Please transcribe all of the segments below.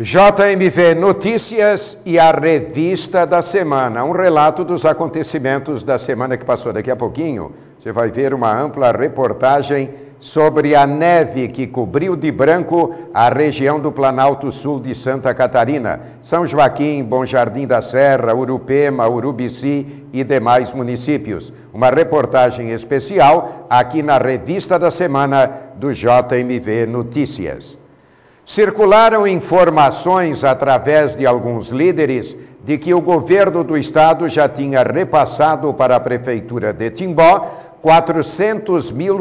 JMV Notícias e a Revista da Semana, um relato dos acontecimentos da semana que passou. Daqui a pouquinho você vai ver uma ampla reportagem sobre a neve que cobriu de branco a região do Planalto Sul de Santa Catarina, São Joaquim, Bom Jardim da Serra, Urupema, Urubici e demais municípios. Uma reportagem especial aqui na Revista da Semana do JMV Notícias. Circularam informações através de alguns líderes de que o governo do estado já tinha repassado para a prefeitura de Timbó R$400 mil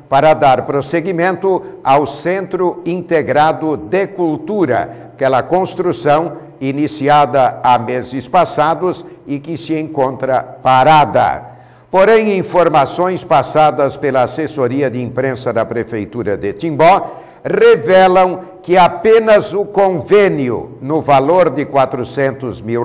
para dar prosseguimento ao Centro Integrado de Cultura, aquela construção iniciada há meses passados e que se encontra parada. Porém, informações passadas pela assessoria de imprensa da prefeitura de Timbó revelam que apenas o convênio no valor de R$400 mil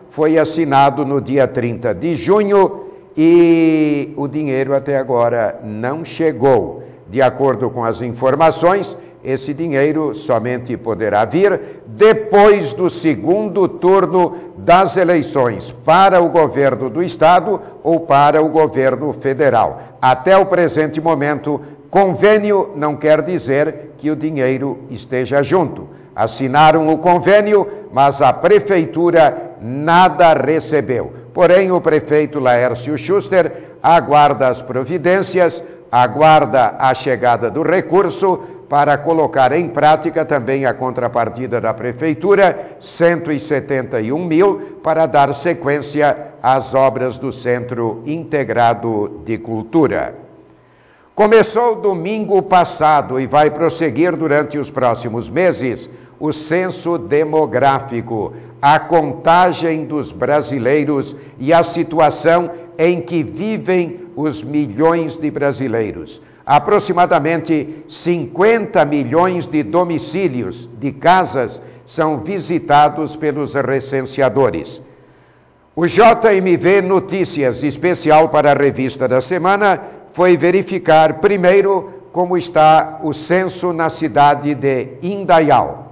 foi assinado no dia 30 de junho e o dinheiro até agora não chegou. De acordo com as informações, esse dinheiro somente poderá vir depois do segundo turno das eleições para o governo do estado ou para o governo federal. Até o presente momento, convênio não quer dizer que o dinheiro esteja junto. Assinaram o convênio, mas a prefeitura nada recebeu. Porém, o prefeito Laércio Schuster aguarda as providências, aguarda a chegada do recurso para colocar em prática também a contrapartida da prefeitura, R$171 mil, para dar sequência às obras do Centro Integrado de Cultura. Começou domingo passado e vai prosseguir durante os próximos meses o censo demográfico, a contagem dos brasileiros e a situação em que vivem os milhões de brasileiros. Aproximadamente 50 milhões de domicílios, de casas, são visitados pelos recenseadores. O JMV Notícias, especial para a Revista da Semana, foi verificar primeiro como está o censo na cidade de Indaial.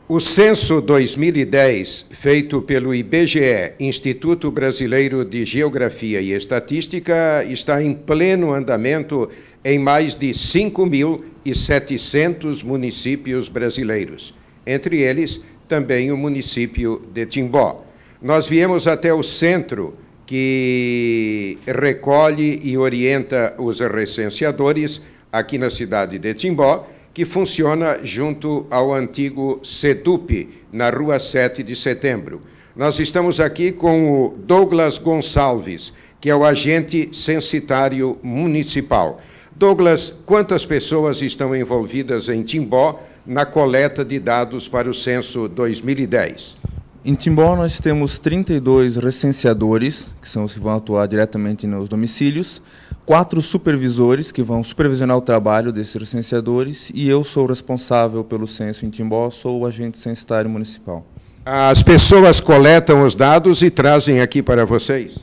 O censo 2010, feito pelo IBGE, Instituto Brasileiro de Geografia e Estatística, está em pleno andamento em mais de 5.700 municípios brasileiros, entre eles também o município de Timbó. Nós viemos até o centro, que recolhe e orienta os recenseadores aqui na cidade de Timbó, que funciona junto ao antigo SEDUP, na Rua 7 de Setembro. Nós estamos aqui com o Douglas Gonçalves, que é o agente censitário municipal. Douglas, quantas pessoas estão envolvidas em Timbó na coleta de dados para o censo 2010? Em Timbó nós temos 32 recenseadores, que são os que vão atuar diretamente nos domicílios, 4 supervisores, que vão supervisionar o trabalho desses recenseadores, e eu sou responsável pelo censo em Timbó, sou o agente censitário municipal. As pessoas coletam os dados e trazem aqui para vocês?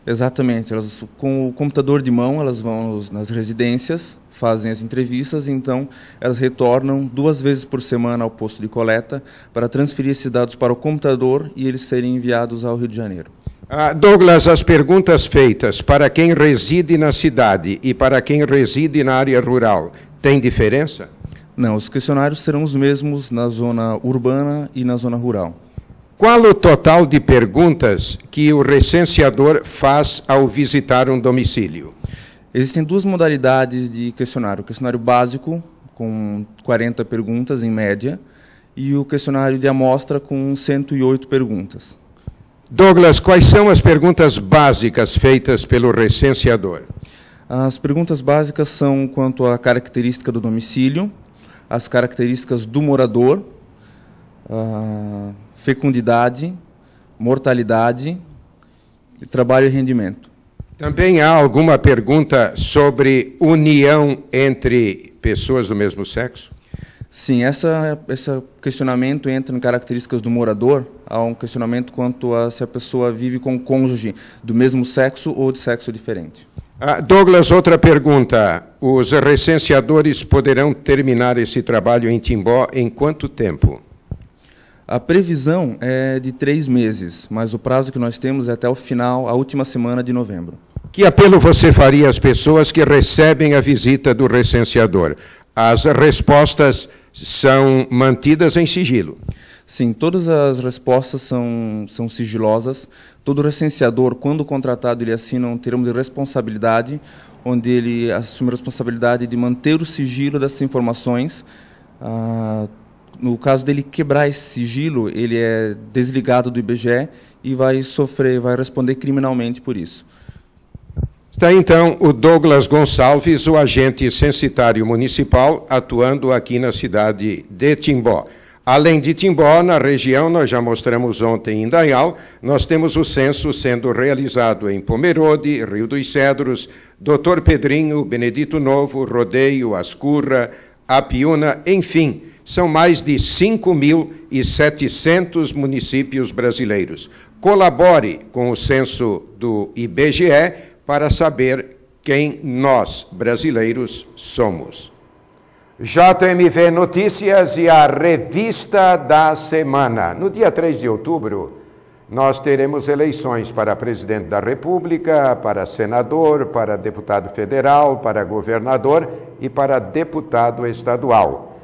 Exatamente, elas, com o computador de mão, elas vão nas residências, fazem as entrevistas, então elas retornam 2 vezes por semana ao posto de coleta para transferir esses dados para o computador e eles serem enviados ao Rio de Janeiro. Douglas, as perguntas feitas para quem reside na cidade e para quem reside na área rural, tem diferença? Não, os questionários serão os mesmos na zona urbana e na zona rural. Qual o total de perguntas que o recenseador faz ao visitar um domicílio? Existem 2 modalidades de questionário. O questionário básico, com 40 perguntas em média, e o questionário de amostra, com 108 perguntas. Douglas, quais são as perguntas básicas feitas pelo recenseador? As perguntas básicas são quanto à característica do domicílio, as características do morador, fecundidade, mortalidade, trabalho e rendimento. Também há alguma pergunta sobre união entre pessoas do mesmo sexo? Sim, esse questionamento entra em características do morador. Há um questionamento quanto a se a pessoa vive com um cônjuge do mesmo sexo ou de sexo diferente. Douglas, outra pergunta. Os recenseadores poderão terminar esse trabalho em Timbó em quanto tempo? A previsão é de 3 meses, mas o prazo que nós temos é até o final, a última semana de novembro. Que apelo você faria às pessoas que recebem a visita do recenseador? As respostas são mantidas em sigilo? Sim, todas as respostas são sigilosas. Todo recenseador, quando contratado, ele assina um termo de responsabilidade, onde ele assume a responsabilidade de manter o sigilo dessas informações. No caso dele quebrar esse sigilo, ele é desligado do IBGE e vai responder criminalmente por isso. Está então o Douglas Gonçalves, o agente censitário municipal, atuando aqui na cidade de Timbó. Além de Timbó, na região, nós já mostramos ontem em Indaial, nós temos o censo sendo realizado em Pomerode, Rio dos Cedros, Doutor Pedrinho, Benedito Novo, Rodeio, Ascurra, Apiúna, enfim, são mais de 5.700 municípios brasileiros. Colabore com o censo do IBGE para saber quem nós, brasileiros, somos. JMV Notícias e a Revista da Semana. No dia 3 de outubro, nós teremos eleições para presidente da República, para senador, para deputado federal, para governador e para deputado estadual.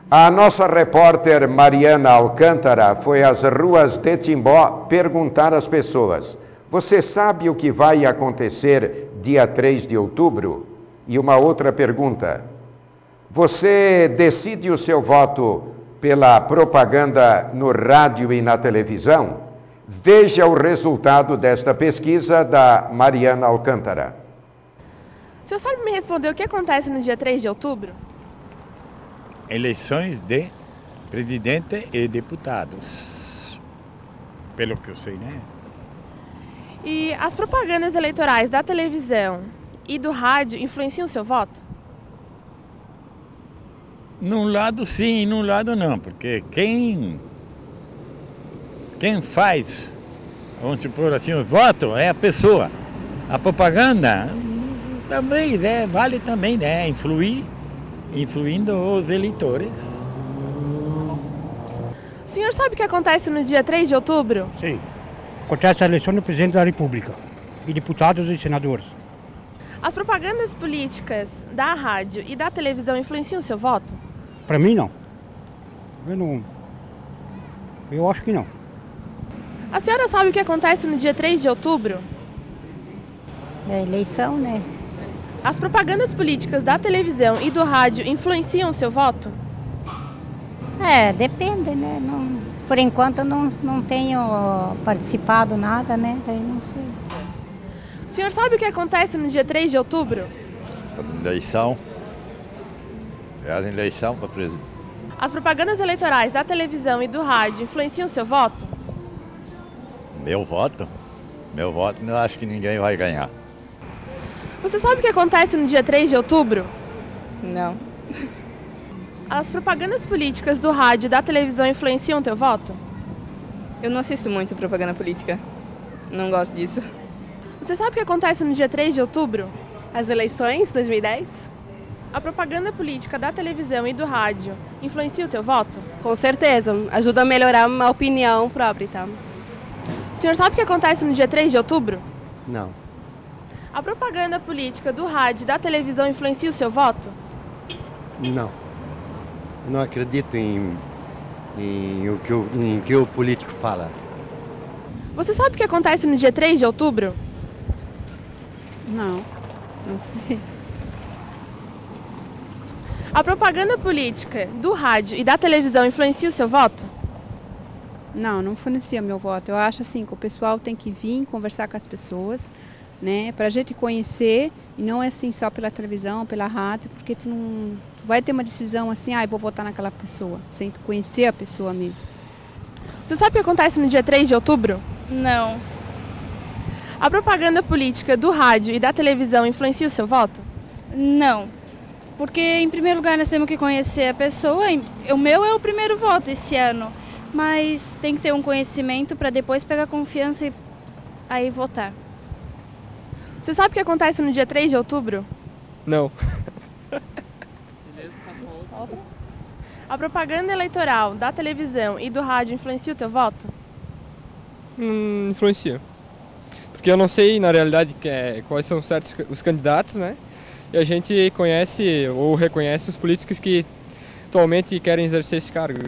A nossa repórter Mariana Alcântara foi às ruas de Timbó perguntar às pessoas: você sabe o que vai acontecer dia 3 de outubro? E uma outra pergunta: você decide o seu voto pela propaganda no rádio e na televisão? Veja o resultado desta pesquisa da Mariana Alcântara. O senhor sabe me responder o que acontece no dia 3 de outubro? Eleições de presidente e deputados, pelo que eu sei, né? E as propagandas eleitorais da televisão e do rádio influenciam o seu voto? Num lado sim e num lado não, porque quem faz, vamos supor assim, os votos é a pessoa. A propaganda talvez vale também, né? Influindo os eleitores. O senhor sabe o que acontece no dia 3 de outubro? Sim. Acontece a eleição do presidente da República e deputados e senadores. As propagandas políticas da rádio e da televisão influenciam o seu voto? Para mim, não. Eu acho que não. A senhora sabe o que acontece no dia 3 de outubro? É a eleição, né? As propagandas políticas da televisão e do rádio influenciam o seu voto? Depende, né? Não, por enquanto não tenho participado nada, né? Daí não sei. O senhor sabe o que acontece no dia 3 de outubro? Eleição. É a eleição para presidente. As propagandas eleitorais da televisão e do rádio influenciam o seu voto? Meu voto? Meu voto, eu acho que ninguém vai ganhar. Você sabe o que acontece no dia 3 de outubro? Não. As propagandas políticas do rádio e da televisão influenciam o teu voto? Eu não assisto muito propaganda política. Não gosto disso. Você sabe o que acontece no dia 3 de outubro? As eleições 2010? A propaganda política da televisão e do rádio influencia o teu voto? Com certeza. Ajuda a melhorar uma opinião própria, tá? O senhor sabe o que acontece no dia 3 de outubro? Não. A propaganda política do rádio e da televisão influencia o seu voto? Não. Eu não acredito em que o político fala. Você sabe o que acontece no dia 3 de outubro? Não sei. A propaganda política do rádio e da televisão influencia o seu voto? Não influencia meu voto. Eu acho assim que o pessoal tem que vir conversar com as pessoas, né, para a gente conhecer, e não é assim só pela televisão, pela rádio, porque tu vai ter uma decisão assim, eu vou votar naquela pessoa, sem tu conhecer a pessoa mesmo. Você sabe o que acontece no dia 3 de outubro? Não. A propaganda política do rádio e da televisão influencia o seu voto? Não. Porque, em primeiro lugar, nós temos que conhecer a pessoa. O meu é o primeiro voto esse ano. Mas tem que ter um conhecimento para depois pegar confiança e aí votar. Você sabe o que acontece no dia 3 de outubro? Não. Beleza, passa outra. A propaganda eleitoral da televisão e do rádio influencia o teu voto? Influencia. Porque eu não sei, na realidade, quais são certos os candidatos, né? E a gente conhece ou reconhece os políticos que atualmente querem exercer esse cargo.